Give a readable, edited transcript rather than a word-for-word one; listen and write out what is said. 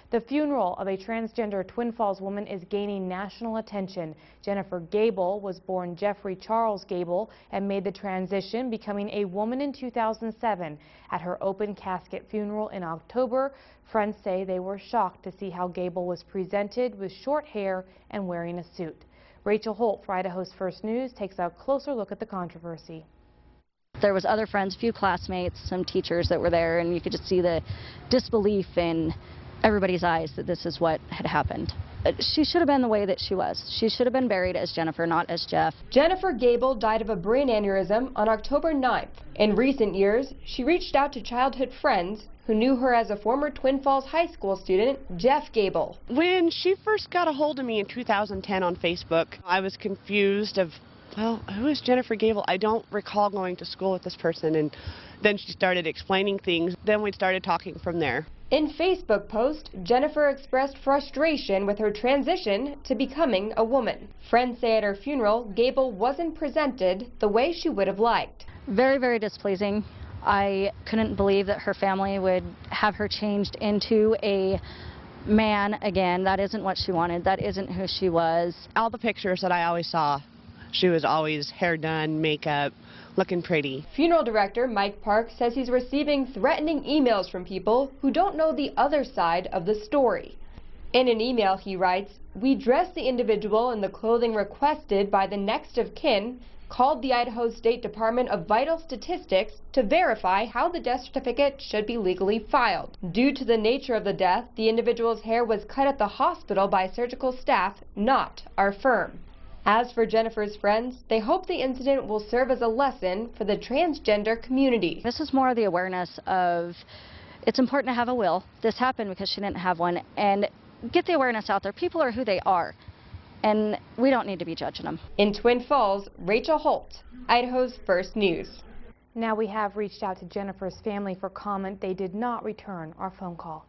The funeral of a transgender Twin Falls woman is gaining national attention. Jennifer Gable was born Geoff Charles Gable and made the transition, becoming a woman in 2007. At her open casket funeral in October, friends say they were shocked to see how Gable was presented with short hair and wearing a suit. Rachel Holt for Idaho's First News takes a closer look at the controversy. There was other friends, a few classmates, some teachers that were there, and you could just see the disbelief in everybody's eyes that this is what had happened. She should have been the way that she was. She should have been buried as Jennifer, not as Geoff. Jennifer Gable died of a brain aneurysm on October 9th. In recent years, she reached out to childhood friends who knew her as a former Twin Falls High School student, Geoff Gable. When she first got a hold of me in 2010 on Facebook, I was confused of, well, who is Jennifer Gable? I don't recall going to school with this person, and then she started explaining things. Then we started talking from there. In Facebook post, Jennifer expressed frustration with her transition to becoming a woman. Friends say at her funeral, Gable wasn't presented the way she would have liked. Very, very displeasing. I couldn't believe that her family would have her changed into a man again. That isn't what she wanted. That isn't who she was. All the pictures that I always saw, she was always hair done, makeup, looking pretty. Funeral director Mike Park says he's receiving threatening emails from people who don't know the other side of the story. In an email he writes, "We dressed the individual in the clothing requested by the next of kin, called the Idaho State Department of Vital Statistics to verify how the death certificate should be legally filed. Due to the nature of the death, the individual's hair was cut at the hospital by surgical staff, not our firm." As for Jennifer's friends, they hope the incident will serve as a lesson for the transgender community. This is more of the awareness of it's important to have a will. This happened because she didn't have one, and get the awareness out there. People are who they are, and we don't need to be judging them. In Twin Falls, Rachel Holt, Idaho's First News. Now we have reached out to Jennifer's family for comment. They did not return our phone call.